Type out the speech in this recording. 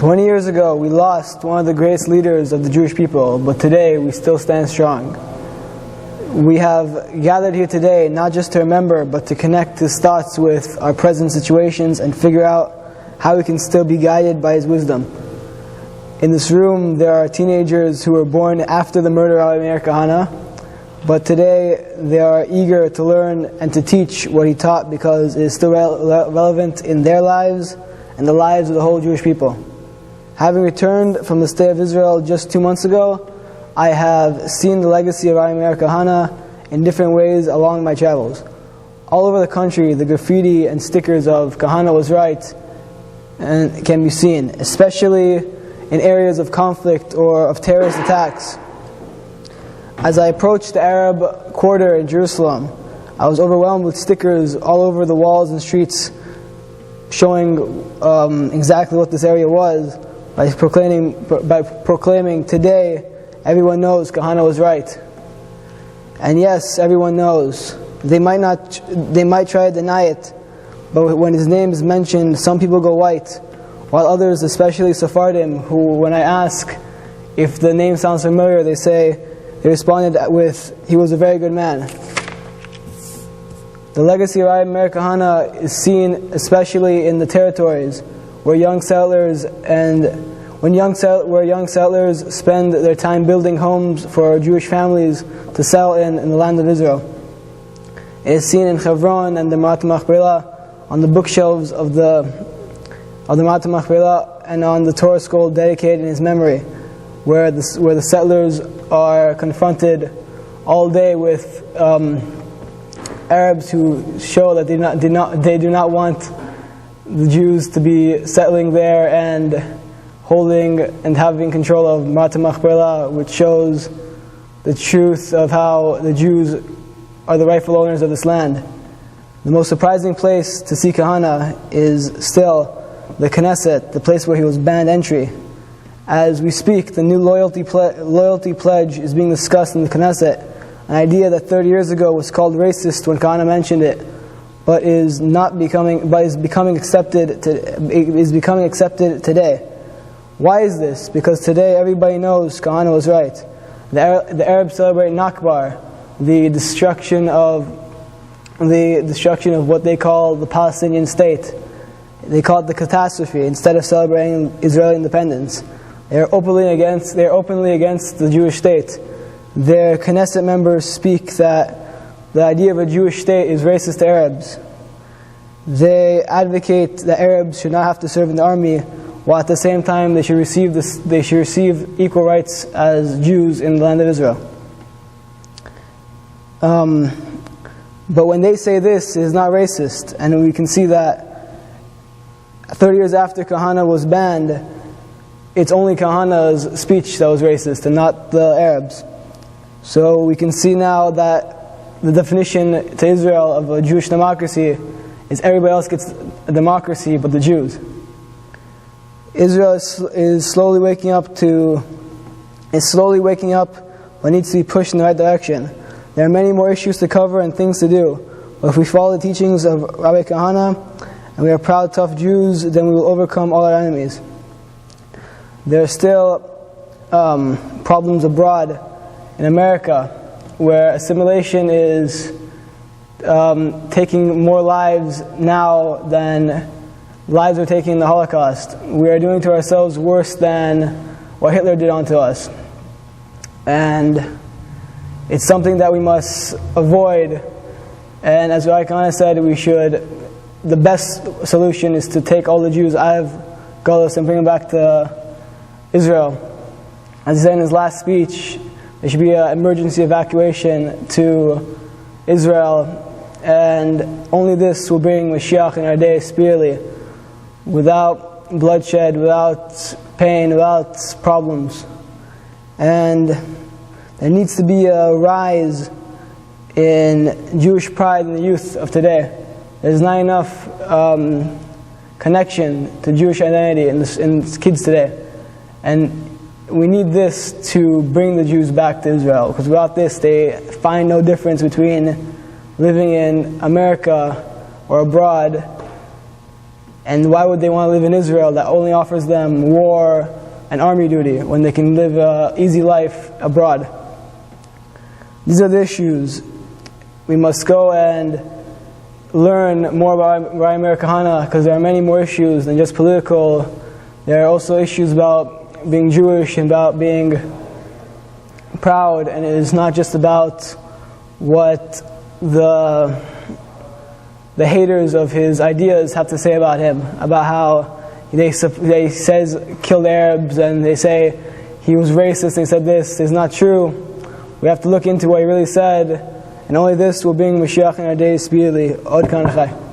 20 years ago, we lost one of the greatest leaders of the Jewish people, but today we still stand strong. We have gathered here today not just to remember, but to connect his thoughts with our present situations and figure out how we can still be guided by his wisdom. In this room, there are teenagers who were born after the murder of Rabbi Meir Kahane, but today they are eager to learn and to teach what he taught because it is still relevant in their lives and the lives of the whole Jewish people. Having returned from the state of Israel just 2 months ago, I have seen the legacy of Rabbi Meir Kahane in different ways along my travels. All over the country, the graffiti and stickers of Kahane was right and can be seen, especially in areas of conflict or of terrorist attacks. As I approached the Arab quarter in Jerusalem, I was overwhelmed with stickers all over the walls and streets showing exactly what this area was by proclaiming today, everyone knows Kahane was right. And yes, everyone knows. They might try to deny it, but when his name is mentioned, some people go white, while others, especially Sephardim, who when I ask if the name sounds familiar, they responded with, he was a very good man. The legacy of Rabbi Meir Kahane is seen especially in the territories where young settlers spend their time building homes for Jewish families to settle in the land of Israel. It is seen in Hebron and the Motti on the bookshelves of the Motti and on the Torah scroll dedicated in his memory, where the settlers are confronted all day with Arabs who show that they do not want the Jews to be settling there and holding and having control of Motti, which shows the truth of how the Jews are the rightful owners of this land. The most surprising place to see Kahane is still the Knesset, the place where he was banned entry. As we speak, the new loyalty pledge is being discussed in the Knesset, an idea that 30 years ago was called racist when Kahane mentioned it, but is becoming accepted today. Why is this? Because today everybody knows Kahane was right. The Arabs celebrate Nakba, the destruction of what they call the Palestinian state. They call it the catastrophe instead of celebrating Israeli independence. They are openly against the Jewish state. Their Knesset members speak that the idea of a Jewish state is racist to Arabs. They advocate that Arabs should not have to serve in the army, while at the same time they should receive equal rights as Jews in the land of Israel. But when they say this, it is not racist, and we can see that 30 years after Kahane was banned, it's only Kahane's speech that was racist and not the Arabs. So we can see now that the definition to Israel of a Jewish democracy is everybody else gets a democracy but the Jews. Israel is slowly waking up, but needs to be pushed in the right direction. There are many more issues to cover and things to do, but if we follow the teachings of Rabbi Kahane, and we are proud, tough Jews, then we will overcome all our enemies. There are still problems abroad in America where assimilation is taking more lives now than lives are taking in the Holocaust. We are doing to ourselves worse than what Hitler did unto us. And it's something that we must avoid. And as Rabbi Kahane said, the best solution is to take all the Jews out of Galus and bring them back to Israel. As he said in his last speech, there should be an emergency evacuation to Israel, and only this will bring Mashiach in our day speedily, without bloodshed, without pain, without problems. And there needs to be a rise in Jewish pride in the youth of today. There's not enough connection to Jewish identity in kids today. And we need this to bring the Jews back to Israel, because without this they find no difference between living in America or abroad And why would they want to live in Israel that only offers them war and army duty when they can live an easy life abroad? These are the issues. We must go and learn more about Rabbi Meir Kahane, because there are many more issues than just political. There are also issues about being Jewish and about being proud, and it is not just about what the haters of his ideas have to say about him, about how they says killed Arabs, and they say he was racist, they said this. It's not true. We have to look into what he really said, and only this will bring Mashiach in our days speedily. Od Kahane.